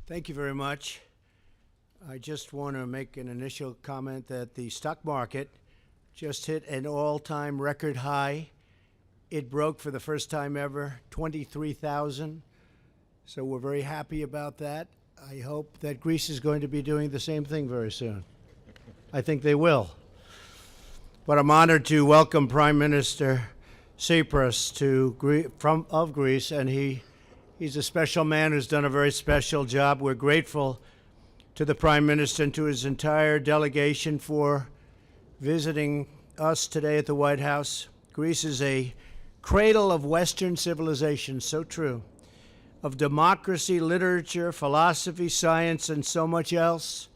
Thank you very much. I just want to make an initial comment that the stock market just hit an all-time record high. It broke for the first time ever 23,000. So we're very happy about that. I hope that Greece is going to be doing the same thing very soon. I think they will. But I'm honored to welcome Prime Minister Tsipras of Greece, and he's a special man who's done a very special job. We're grateful to the Prime Minister and to his entire delegation for visiting us today at the White House. Greece is a cradle of Western civilization, so true, of democracy, literature, philosophy, science, and so much else.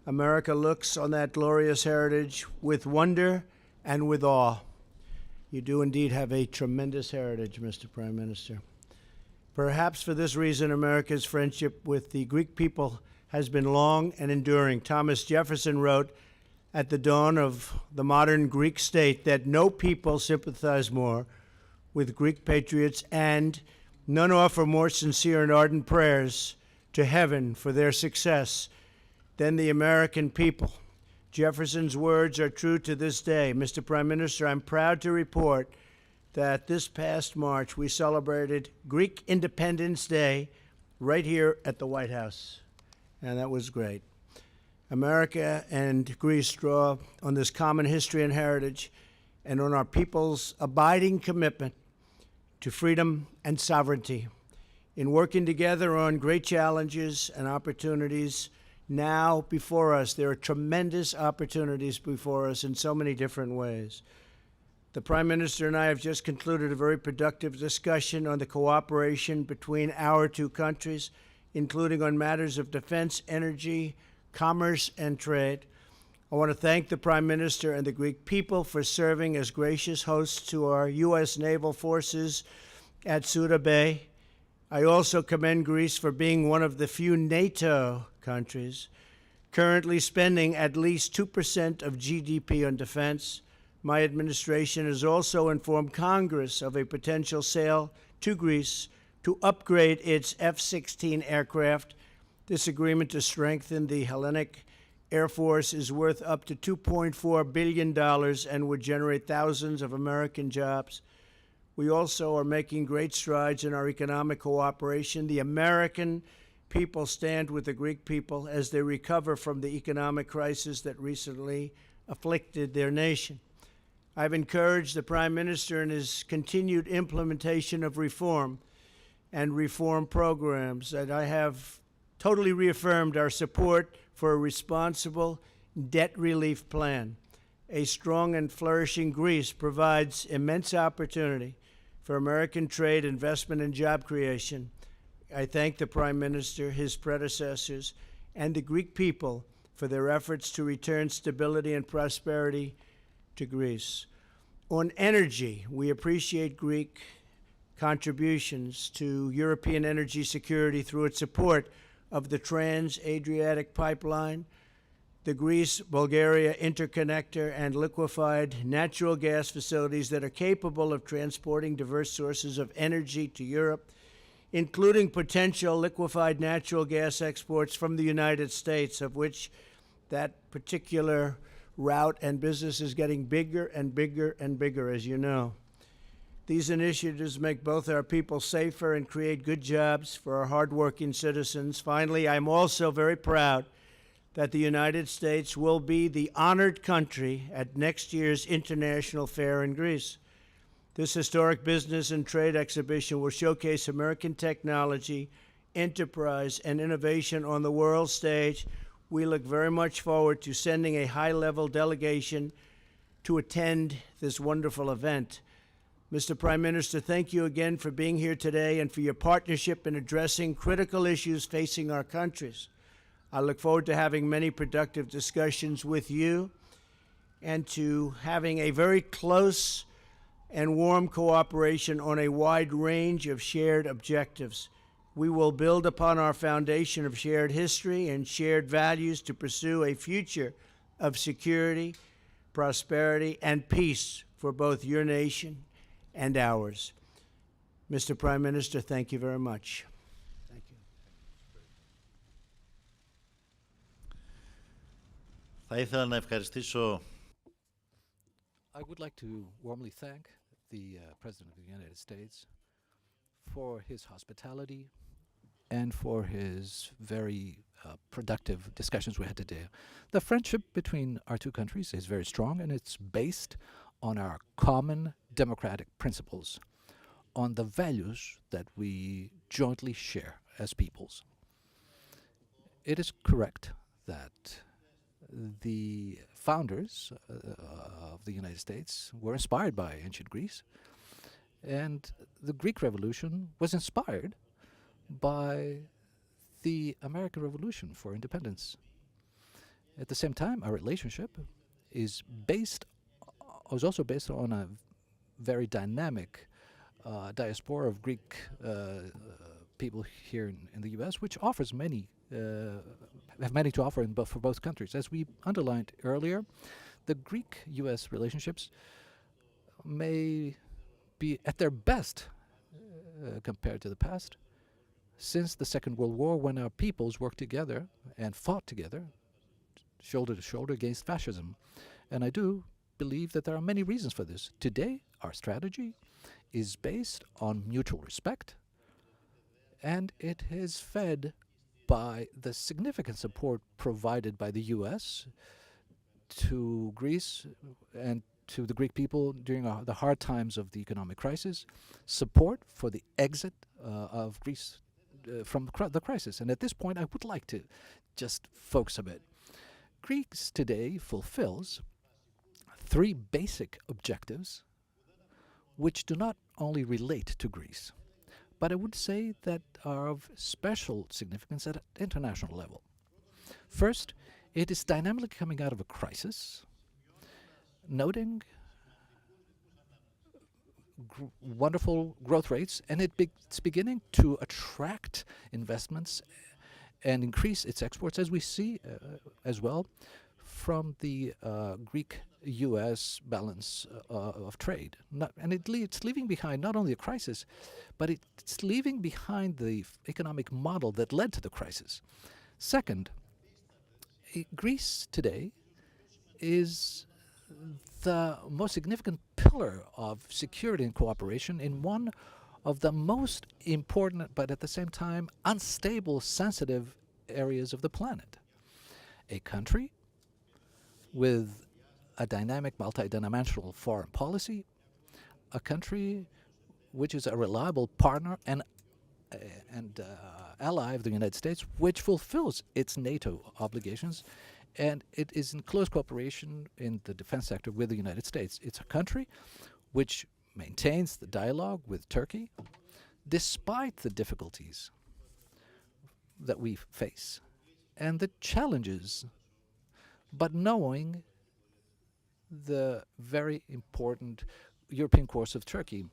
America looks on that glorious heritage with wonder and with awe. You do indeed have a tremendous heritage, Mr. Prime Minister. Perhaps for this reason, America's friendship with the Greek people has been long and enduring. Thomas Jefferson wrote at the dawn of the modern Greek state that no people sympathize more with Greek patriots, and none offer more sincere and ardent prayers to heaven for their success than the American people. Jefferson's words are true to this day. Mr. Prime Minister, I'm proud to report that this past March we celebrated Greek Independence Day right here at the White House, and that was great. America and Greece draw on this common history and heritage and on our people's abiding commitment to freedom and sovereignty. In working together on great challenges and opportunities now before us, there are tremendous opportunities before us in so many different ways. The Prime Minister and I have just concluded a very productive discussion on the cooperation between our two countries, including on matters of defense, energy, commerce, and trade. I want to thank the Prime Minister and the Greek people for serving as gracious hosts to our U.S. naval forces at Suda Bay. I also commend Greece for being one of the few NATO countries currently spending at least 2% of GDP on defense. My administration has also informed Congress of a potential sale to Greece to upgrade its F-16 aircraft. This agreement to strengthen the Hellenic Air Force is worth up to $2.4 billion and would generate thousands of American jobs. We also are making great strides in our economic cooperation. The American people stand with the Greek people as they recover from the economic crisis that recently afflicted their nation. I've encouraged the Prime Minister in his continued implementation of reform and reform programs, and I have totally reaffirmed our support for a responsible debt relief plan. A strong and flourishing Greece provides immense opportunity for American trade, investment, and job creation. I thank the Prime Minister, his predecessors, and the Greek people for their efforts to return stability and prosperity to Greece. On energy, we appreciate Greek contributions to European energy security through its support of the Trans-Adriatic Pipeline, the Greece-Bulgaria interconnector, and liquefied natural gas facilities that are capable of transporting diverse sources of energy to Europe, including potential liquefied natural gas exports from the United States, of which that particular route and business is getting bigger and bigger and bigger, as you know. These initiatives make both our people safer and create good jobs for our hardworking citizens. Finally, I'm also very proud that the United States will be the honored country at next year's International Fair in Greece. This historic business and trade exhibition will showcase American technology, enterprise, and innovation on the world stage. We look very much forward to sending a high-level delegation to attend this wonderful event. Mr. Prime Minister, thank you again for being here today and for your partnership in addressing critical issues facing our countries. I look forward to having many productive discussions with you and to having a very close and warm cooperation on a wide range of shared objectives. We will build upon our foundation of shared history and shared values to pursue a future of security, prosperity, and peace for both your nation and ours. Mr. Prime Minister, thank you very much. Thank you. Θα ήθελα να ευχαριστήσω I would like to warmly thank the President of the United States for his hospitality and for his very productive discussions we had today. The friendship between our two countries is very strong, and it's based on our common democratic principles, on the values that we jointly share as peoples. It is correct that the founders of the United States were inspired by ancient Greece, and the Greek Revolution was inspired by the American Revolution for independence. At the same time, our relationship is also based on a very dynamic diaspora of Greek people here in the U.S., which offers have many to offer for both countries. As we underlined earlier, the Greek-U.S. relationships may be at their best compared to the past, since the Second World War, when our peoples worked together and fought together, shoulder to shoulder, against fascism. And I do believe that there are many reasons for this. Today, our strategy is based on mutual respect, and it is fed by the significant support provided by the U.S. to Greece and to the Greek people during the hard times of the economic crisis, support for the exit of Greece from the crisis. And at this point, I would like to just focus a bit. Greece today fulfills three basic objectives which do not only relate to Greece, but I would say that are of special significance at an international level. First, it is dynamically coming out of a crisis, noting wonderful growth rates, and it's beginning to attract investments and increase its exports, as we see as well from the Greek-U.S. balance of trade. It's leaving behind not only a crisis, but it's leaving behind the economic model that led to the crisis. Second, Greece today is the most significant pillar of security and cooperation in one of the most important, but at the same time unstable, sensitive areas of the planet. A country with a dynamic, multidimensional foreign policy, a country which is a reliable partner and ally of the United States, which fulfills its NATO obligations, and it is in close cooperation in the defense sector with the United States. It's a country which maintains the dialogue with Turkey despite the difficulties that we face and the challenges, but knowing the very important European course of Turkey.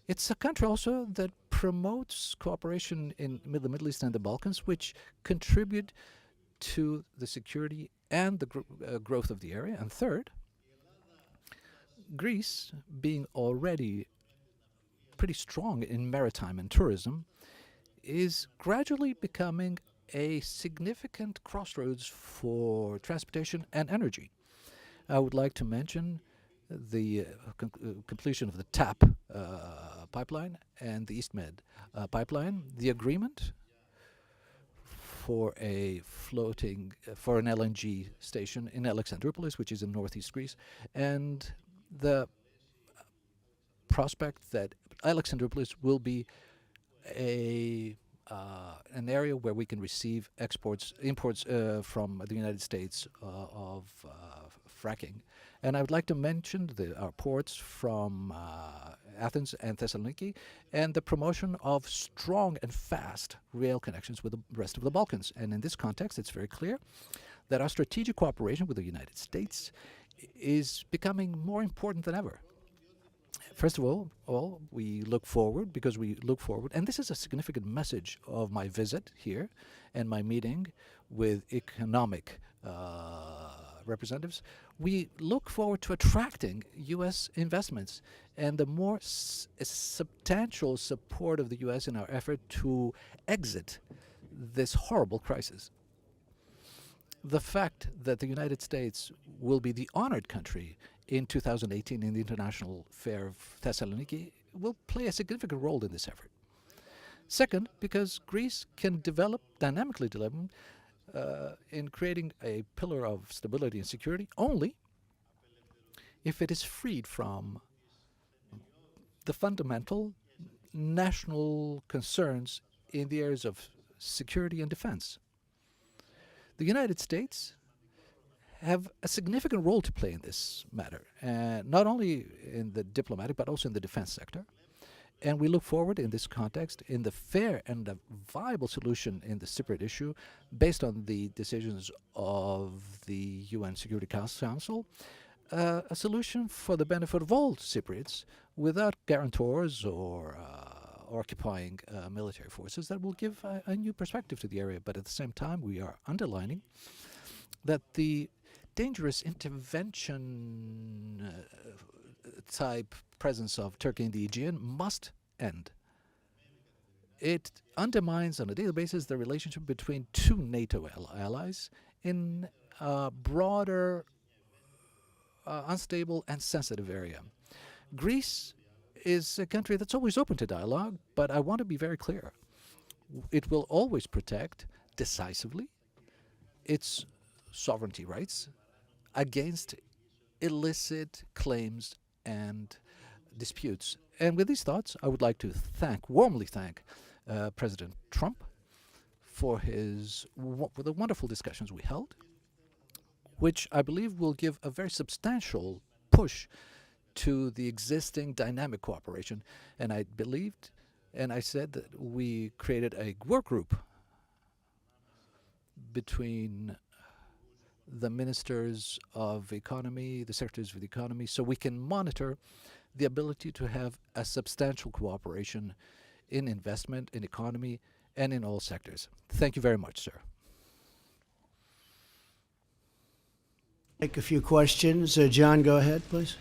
It's a country also that promotes cooperation in the Middle East and the Balkans, which contribute to the security and the growth of the area. And third, Greece, being already pretty strong in maritime and tourism, is gradually becoming a significant crossroads for transportation and energy. I would like to mention the completion of the TAP pipeline and the EastMed pipeline, the agreement for for an LNG station in Alexandroupolis, which is in northeast Greece, and the prospect that Alexandroupolis will be an area where we can receive imports from the United States of fracking. And I would like to mention our ports from Athens and Thessaloniki, and the promotion of strong and fast rail connections with the rest of the Balkans. And in this context, it's very clear that our strategic cooperation with the United States is becoming more important than ever. First of all, we look forward, and this is a significant message of my visit here and my meeting with economic representatives. We look forward to attracting U.S. investments and the more substantial support of the U.S. in our effort to exit this horrible crisis. the fact that the United States will be the honored country in 2018 in the International Fair of Thessaloniki will play a significant role in this effort. Second, because Greece can dynamically develop, in creating a pillar of stability and security only if it is freed from the fundamental national concerns in the areas of security and defense. The United States have a significant role to play in this matter, not only in the diplomatic but also in the defense sector. And we look forward in this context in the fair and the viable solution in the Cypriot issue based on the decisions of the UN Security Council, a solution for the benefit of all Cypriots without guarantors or occupying military forces that will give a new perspective to the area. But at the same time, we are underlining that the dangerous intervention type presence of Turkey in the Aegean must end. It undermines on a daily basis the relationship between two NATO allies in a broader, unstable and sensitive area. Greece is a country that's always open to dialogue, but I want to be very clear. It will always protect decisively its sovereignty rights against illicit claims and disputes. And with these thoughts, I would like to warmly thank President Trump for the wonderful discussions we held, which I believe will give a very substantial push to the existing dynamic cooperation. And I believed, and I said that we created a work group between the ministers of economy, the secretaries of the economy, so we can monitor the ability to have a substantial cooperation in investment, in economy, and in all sectors. Thank you very much, sir. Take a few questions. John, go ahead, please.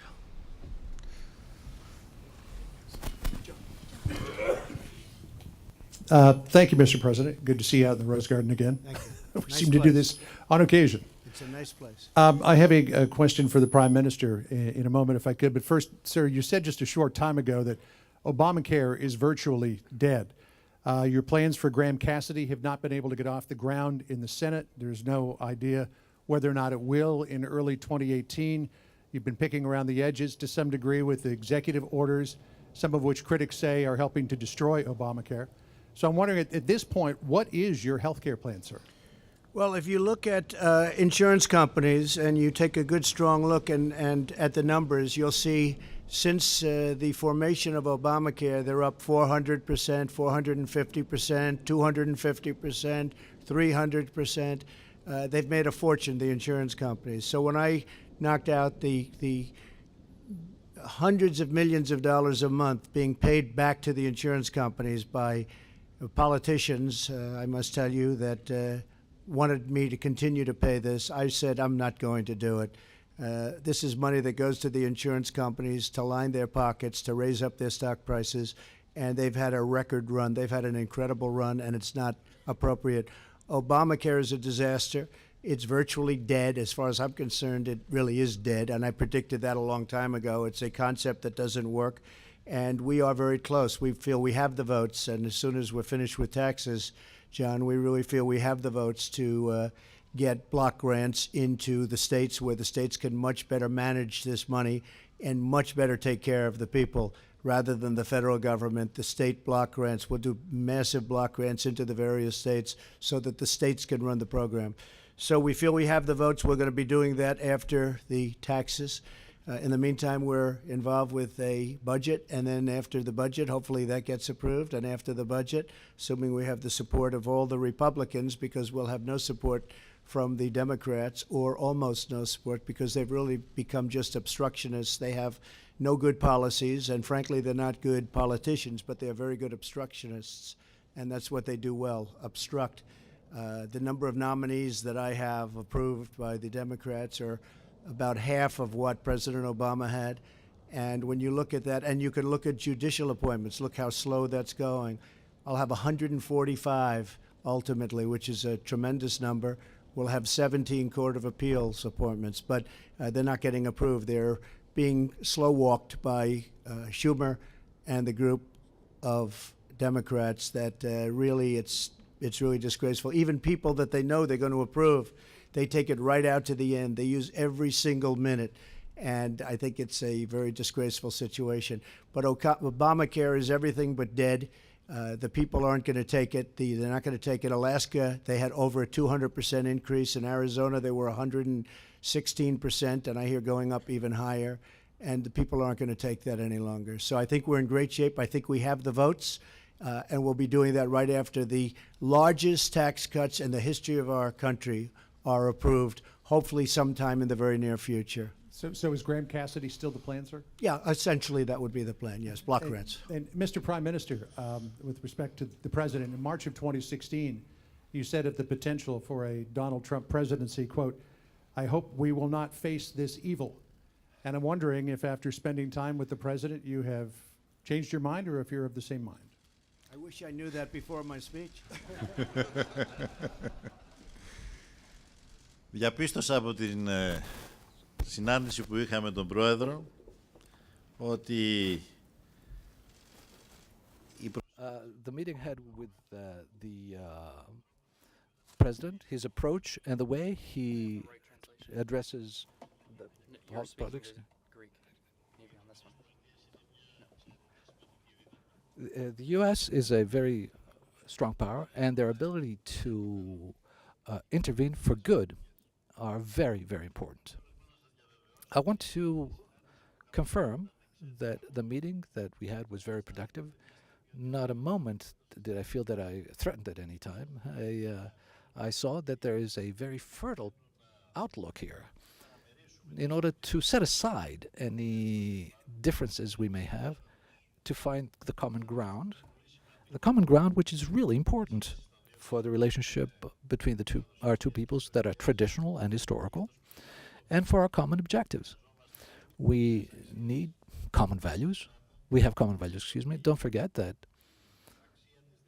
Thank you, Mr. President. Good to see you out in the Rose Garden again. Thank you. We Nice seem to do place. this on occasion. It's a nice place. I have a question for the Prime Minister in a moment, if I could. But first, sir, you said just a short time ago that Obamacare is virtually dead. Your plans for Graham Cassidy have not been able to get off the ground in the Senate. There's no idea whether or not it will in early 2018. You've been picking around the edges to some degree with the executive orders, some of which critics say are helping to destroy Obamacare. So I'm wondering, at this point, what is your health care plan, sir? Well, if you look at insurance companies and you take a good, strong look and at the numbers, you'll see since the formation of Obamacare, they're up 400%, 450%, 250%, 300%. They've made a fortune, the insurance companies. So when I knocked out the hundreds of millions of dollars a month being paid back to the insurance companies by politicians, I must tell you, that wanted me to continue to pay this, I said, I'm not going to do it. This is money that goes to the insurance companies to line their pockets, to raise up their stock prices, and they've had a record run. They've had an incredible run, and it's not appropriate. Obamacare is a disaster. It's virtually dead. As far as I'm concerned, it really is dead, and I predicted that a long time ago. It's a concept that doesn't work, and we are very close. We feel we have the votes, and as soon as we're finished with taxes, John, we really feel we have the votes to get block grants into the states where the states can much better manage this money and much better take care of the people rather than the federal government. The state block grants, will do massive block grants into the various states so that the states can run the program. So we feel we have the votes. We're going to be doing that after the taxes. In the meantime, we're involved with a budget, and then after the budget, hopefully that gets approved, and after the budget, assuming we have the support of all the Republicans, because we'll have no support from the Democrats, or almost no support, because they've really become just obstructionists. They have no good policies, and frankly, they're not good politicians, but they're very good obstructionists, and that's what they do well, obstruct. The number of nominees that I have approved by the Democrats are about half of what President Obama had. And when you look at that, and you can look at judicial appointments, look how slow that's going. I'll have 145 ultimately, which is a tremendous number. will have 17 Court of Appeals appointments, but they're not getting approved. They're being slow-walked by Schumer and the group of Democrats that really it's really disgraceful. Even people that they know they're going to approve, they take it right out to the end. They use every single minute. And I think it's a very disgraceful situation. But Obamacare is everything but dead. The people aren't going to take it. They're not going to take it. Alaska, they had over a 200% increase. In Arizona, they were 116%, and I hear going up even higher. And the people aren't going to take that any longer. So I think we're in great shape. I think we have the votes, and we'll be doing that right after the largest tax cuts in the history of our country are approved, hopefully sometime in the very near future. So is Graham Cassidy still the plan, sir? Yeah, essentially that would be the plan, yes, block grants. And Mr. Prime Minister, with respect to the president, in March of 2016, you said of the potential for a Donald Trump presidency, quote, "I hope we will not face this evil." And I'm wondering if after spending time with the president, you have changed your mind or if you're of the same mind. I wish I knew that before my speech. Διαπίστωσα από την συνάντηση που είχαμε τον Πρόεδρο ότι the meeting had with the president, his approach and the way he addresses the politics. The U.S. is a very strong power, and their ability to intervene for good are very, very important. I want to confirm that the meeting that we had was very productive. Not a moment did I feel that I threatened at any time. I saw that there is a very fertile outlook here in order to set aside any differences we may have to find the common ground which is really important for the relationship between our two peoples that are traditional and historical, and for our common objectives. We need common values. We have common values, excuse me. Don't forget that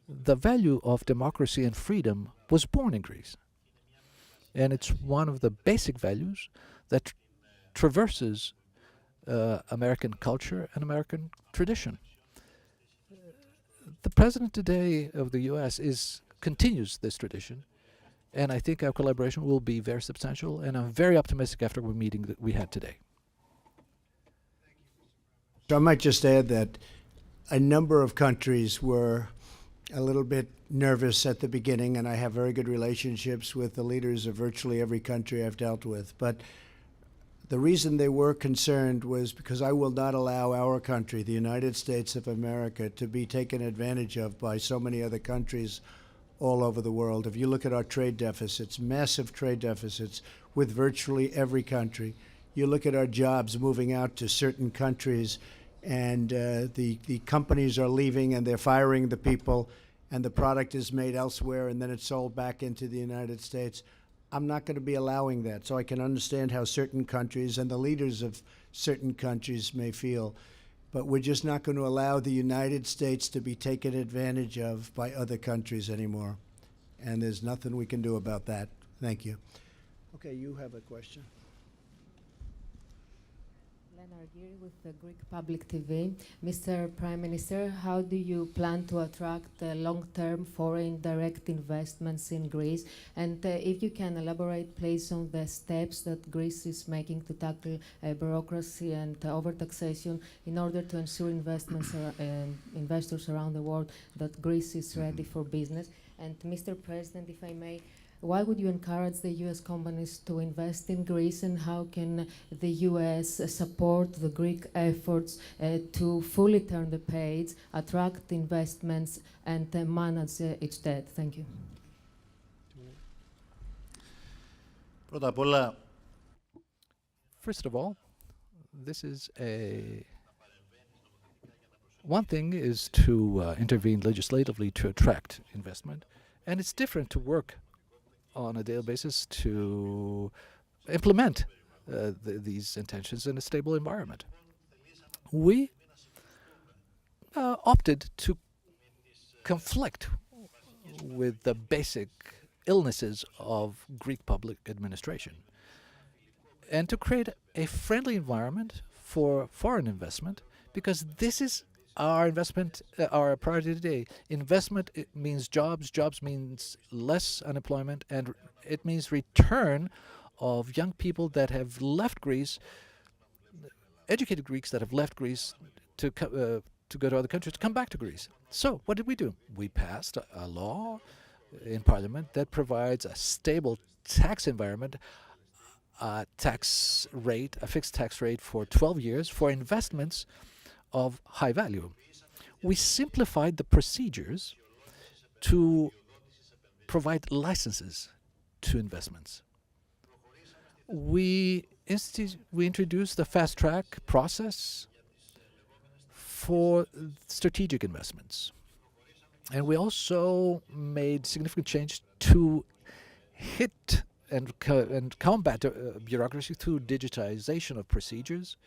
the value of democracy and freedom was born in Greece. And it's one of the basic values that traverses American culture and American tradition. The president today of the U.S. continues this tradition, and I think our collaboration will be very substantial, and I'm very optimistic after the meeting that we had today. So I might just add that a number of countries were a little bit nervous at the beginning, and I have very good relationships with the leaders of virtually every country I've dealt with. But the reason they were concerned was because I will not allow our country, the United States of America, to be taken advantage of by so many other countries all over the world. If you look at our trade deficits, massive trade deficits with virtually every country. You look at our jobs moving out to certain countries, and the companies are leaving and they're firing the people, and the product is made elsewhere and then it's sold back into the United States. I'm not going to be allowing that. So I can understand how certain countries and the leaders of certain countries may feel. But we're just not going to allow the United States to be taken advantage of by other countries anymore. And there's nothing we can do about that. Thank you. Okay, you have a question. With the Greek Public TV. Mr. Prime Minister, how do you plan to attract long-term foreign direct investments in Greece? And if you can elaborate, please, on the steps that Greece is making to tackle bureaucracy and overtaxation in order to ensure investors around the world that Greece is ready for business. And Mr. President, if I may, why would you encourage the U.S. companies to invest in Greece, and how can the U.S. support the Greek efforts to fully turn the page, attract investments, and manage its debt? Thank you. Πρώτα απ' όλα, First of all, one thing is to intervene legislatively to attract investment, and it's different to work on a daily basis to implement these intentions in a stable environment. We opted to conflict with the basic illnesses of Greek public administration, and to create a friendly environment for foreign investment, because this is our investment, our priority today. Investment, it means jobs. Jobs means less unemployment, and it means return of young people that have left Greece, educated Greeks that have left Greece to go to other countries, to come back to Greece. So what did we do? We passed a law in Parliament that provides a stable tax environment, a fixed tax rate for 12 years for investments of high value. We simplified the procedures to provide licenses to investments. We introduced the fast track process for strategic investments. And we also made significant change to hit and combat bureaucracy through digitization of procedures,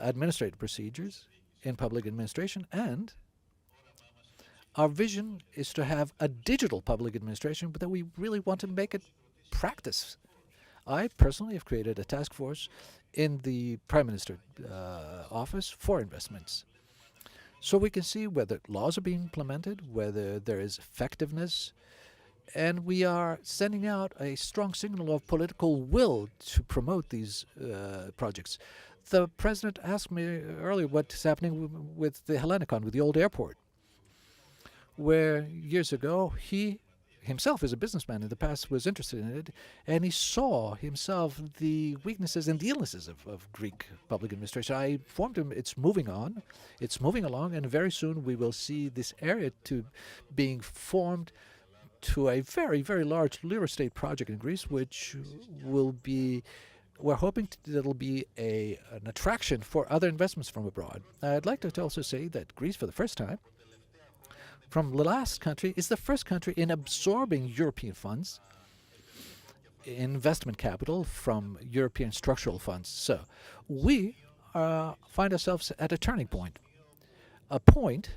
administrative procedures in public administration, and our vision is to have a digital public administration, but that we really want to make it practice. I personally have created a task force in the Prime Minister office for investments, so we can see whether laws are being implemented, whether there is effectiveness, and we are sending out a strong signal of political will to promote these projects. The President asked me earlier what's happening with the Hellenicon, with the old airport, where years ago he himself, as a businessman in the past, was interested in it, and he saw himself the weaknesses and the illnesses of Greek public administration. I informed him it's moving on, it's moving along, and very soon we will see this area being formed to a very, very large real estate project in Greece, which will be, we're hoping that'll be an attraction for other investments from abroad. I'd like to also say that Greece, for the first time, from the last country, is the first country in absorbing European funds, investment capital from European structural funds. So we find ourselves at a turning point, a point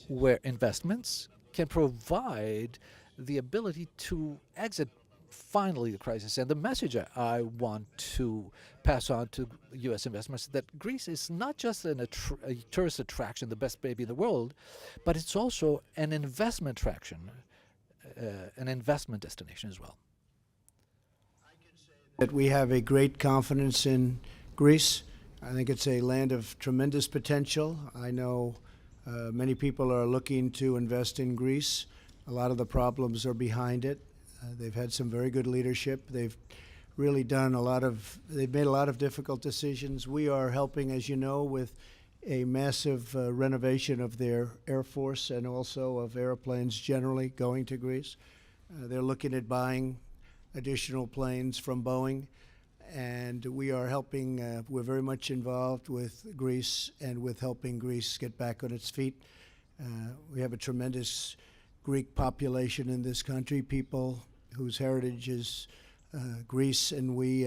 where investments can provide the ability to exit finally the crisis. And the message I want to pass on to U.S. investors, that Greece is not just a tourist attraction, the best baby in the world, but it's also an investment attraction, an investment destination as well. That we have a great confidence in Greece. I think it's a land of tremendous potential. I know many people are looking to invest in Greece. A lot of the problems are behind it. They've had some very good leadership. They've really done they've made a lot of difficult decisions. We are helping, as you know, with a massive renovation of their Air Force and also of airplanes generally going to Greece. They're looking at buying additional planes from Boeing, and we are helping, we're very much involved with Greece and with helping Greece get back on its feet. We have a tremendous Greek population in this country, people whose heritage is Greece, and we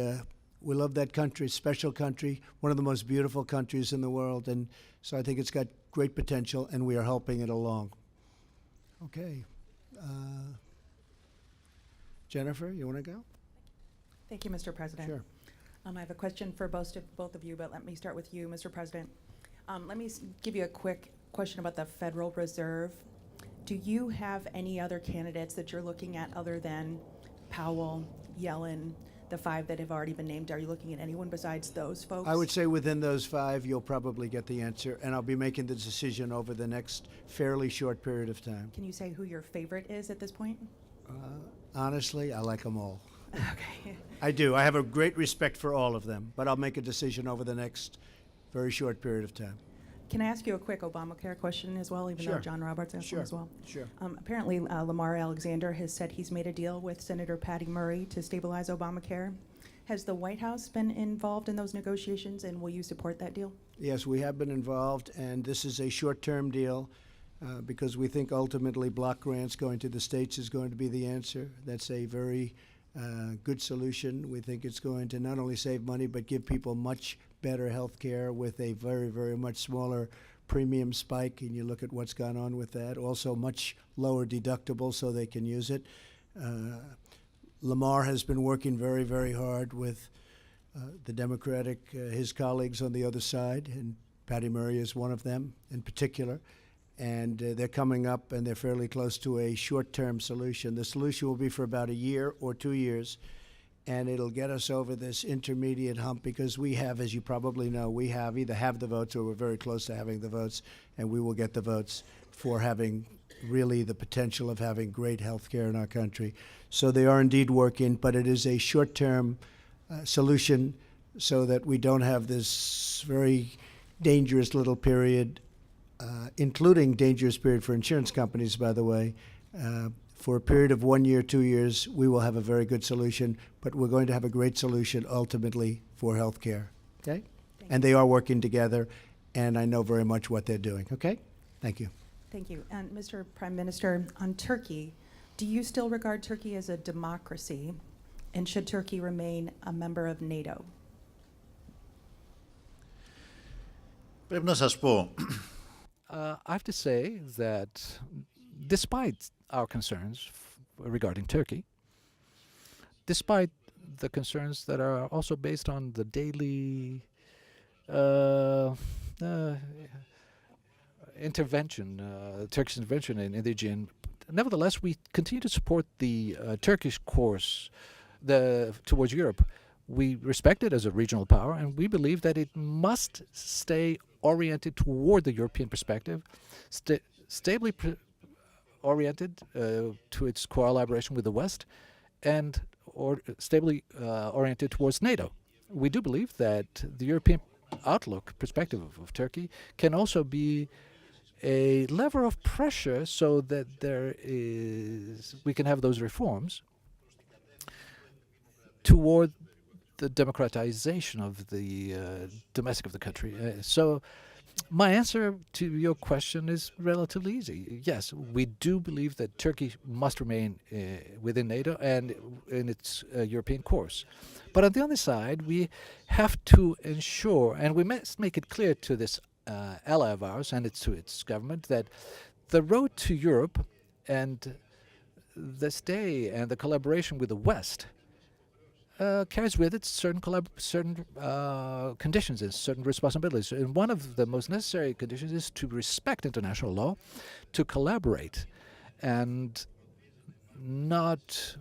love that country, special country, one of the most beautiful countries in the world, and so I think it's got great potential, and we are helping it along. Okay. Jennifer, you want to go? Thank you, Mr. President. Sure. I have a question for both of you, but let me start with you, Mr. President. Let me give you a quick question about the Federal Reserve. Do you have any other candidates that you're looking at other than Powell, Yellen, the five that have already been named? Are you looking at anyone besides those folks? I would say within those five, you'll probably get the answer, and I'll be making the decision over the next fairly short period of time. Can you say who your favorite is at this point? Honestly, I like them all. Okay. I do. I have a great respect for all of them, but I'll make a decision over the next very short period of time. Can I ask you a quick Obamacare question as well, even Sure. though John Roberts asked one as well? Sure. Apparently, Lamar Alexander has said he's made a deal with Senator Patty Murray to stabilize Obamacare. Has the White House been involved in those negotiations, and will you support that deal? Yes, we have been involved, and this is a short-term deal because we think ultimately block grants going to the states is going to be the answer. That's a very good solution. We think it's going to not only save money, but give people much better health care with a very, very much smaller premium spike, and you look at what's gone on with that. Also much lower deductible so they can use it. Lamar has been working very, very hard with the Democratic, his colleagues on the other side, and Patty Murray is one of them in particular. And they're coming up, and they're fairly close to a short-term solution. The solution will be for about a year or 2 years, and it'll get us over this intermediate hump because we have, as you probably know, we have either have the votes or we're very close to having the votes, and we will get the votes for having really the potential of having great health care in our country. So they are indeed working, but it is a short-term solution so that we don't have this very dangerous little period, including dangerous period for insurance companies, by the way. For a period of 1 year, 2 years, we will have a very good solution, but we're going to have a great solution ultimately for health care, okay? And they are working together, and I know very much what they're doing, okay? Thank you. Thank you. And Mr. Prime Minister, on Turkey, do you still regard Turkey as a democracy? And should Turkey remain a member of NATO? Πρέπει να σας πω, I have to say that despite our concerns regarding Turkey, despite the concerns that are also based on the daily intervention, Turkish intervention in the region, nevertheless, we continue to support the Turkish course towards Europe. We respect it as a regional power, and we believe that it must stay oriented toward the European perspective, stably oriented to its collaboration with the West, and stably oriented towards NATO. We do believe that the European outlook perspective of Turkey can also be a lever of pressure so that we can have those reforms toward the democratization of the domestic of the country. So my answer to your question is relatively easy. Yes, we do believe that Turkey must remain within NATO and in its European course. But on the other side, we have to ensure, and we must make it clear to this ally of ours and to its government, that the road to Europe and the stay and the collaboration with the West carries with it certain conditions and certain responsibilities. And one of the most necessary conditions is to respect international law, to collaborate, and not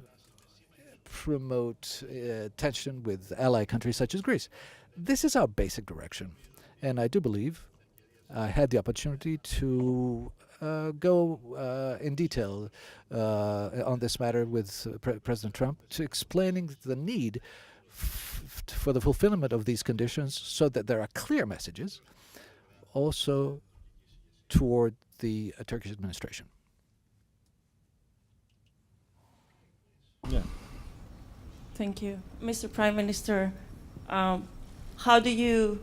promote tension with ally countries such as Greece. This is our basic direction. And I do believe I had the opportunity to go in detail on this matter with President Trump, to explaining the need for the fulfillment of these conditions so that there are clear messages also toward the Turkish administration. yeah. Thank you. Mr. Prime Minister, how do you,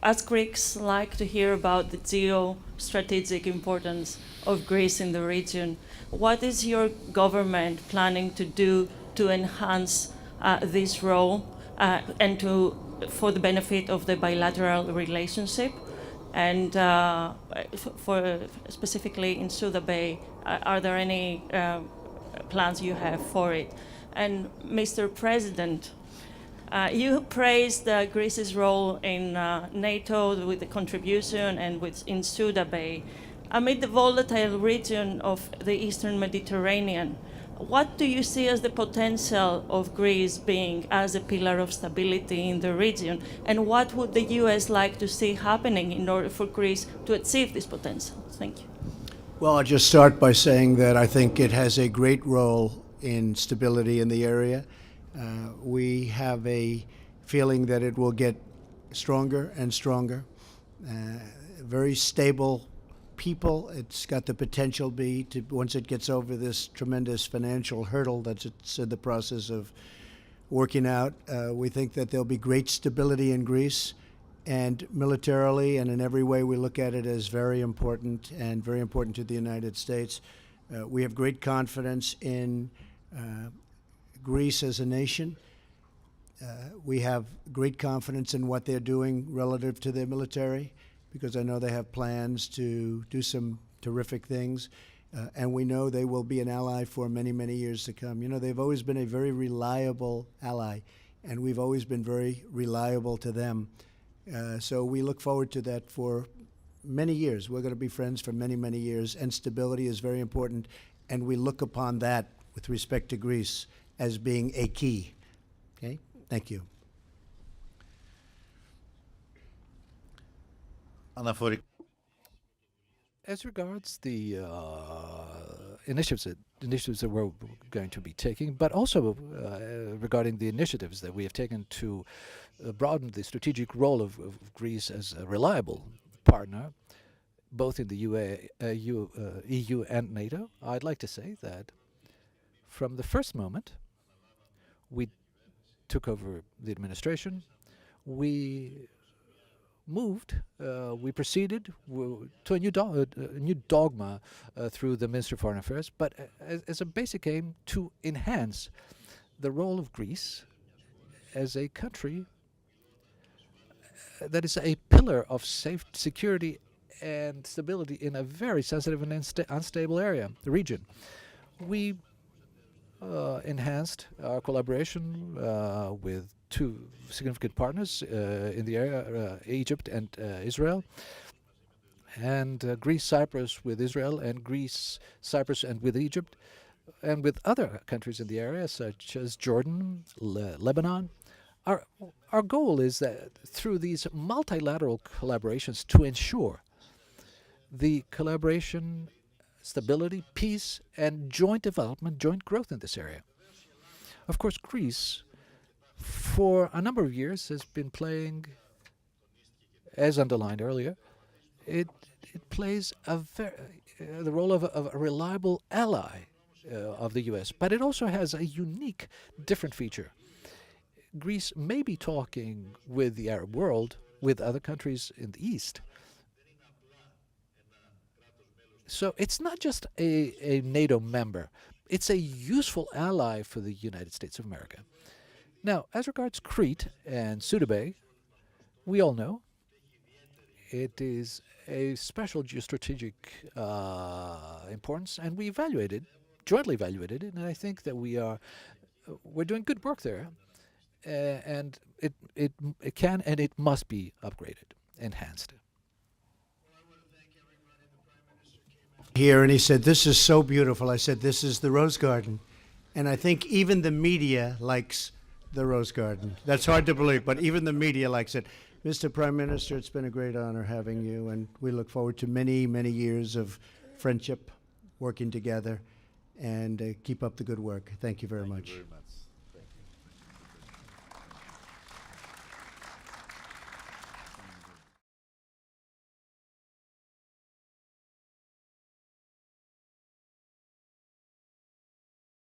as Greeks, like to hear about the geostrategic importance of Greece in the region? What is your government planning to do to enhance this role and for the benefit of the bilateral relationship? And for specifically in Suda Bay, are there any plans you have for it? And Mr. President, you praised Greece's role in NATO with the contribution and in Suda Bay. Amid the volatile region of the Eastern Mediterranean, what do you see as the potential of Greece being as a pillar of stability in the region? And what would the U.S. like to see happening in order for Greece to achieve this potential? Thank you. Well, I'll just start by saying that I think it has a great role in stability in the area. We have a feeling that it will get stronger and stronger. Very stable people. It's got the potential once it gets over this tremendous financial hurdle that it's in the process of working out. We think that there'll be great stability in Greece, and militarily and in every way we look at it as very important and very important to the United States. We have great confidence in Greece as a nation. We have great confidence in what they're doing relative to their military, because I know they have plans to do some terrific things. And we know they will be an ally for many, many years to come. You know, they've always been a very reliable ally, and we've always been very reliable to them. So we look forward to that for many years. We're going to be friends for many, many years, and stability is very important, and we look upon that with respect to Greece as being a key. Okay? Thank you. Αναφορικά As regards the initiatives that we're going to be taking, but also regarding the initiatives that we have taken to broaden the strategic role of Greece as a reliable partner, both in the EU and NATO, I'd like to say that from the first moment we took over the administration, we proceeded to a new dogma through the Ministry of Foreign Affairs, but as a basic aim to enhance the role of Greece as a country that is a pillar of security and stability in a very sensitive and unstable region. We enhanced our collaboration with two significant partners in the area, Egypt and Israel, and Greece, Cyprus with Israel, and Greece, Cyprus, and with Egypt, and with other countries in the area, such as Jordan, Lebanon. Our goal is that through these multilateral collaborations to ensure the collaboration, stability, peace, and joint development, joint growth in this area. Of course, Greece, for a number of years, has been playing, as underlined earlier, it plays the role of a reliable ally of the U.S., but it also has a unique, different feature. Greece may be talking with the Arab world, with other countries in the East. So it's not just a NATO member. It's a useful ally for the United States of America. Now, as regards Crete and Sudabe, we all know it is a special geostrategic importance, and we jointly evaluated it, and I think that we're doing good work there, and it can and it must be upgraded, enhanced. Here, and he said, "This is so beautiful." I said, "This is the Rose Garden." And I think even the media likes the Rose Garden. That's hard to believe, but even the media likes it. Mr. Prime Minister, it's been a great honor having you, and we look forward to many, many years of friendship, working together, and keep up the good work. Thank you very much. very much.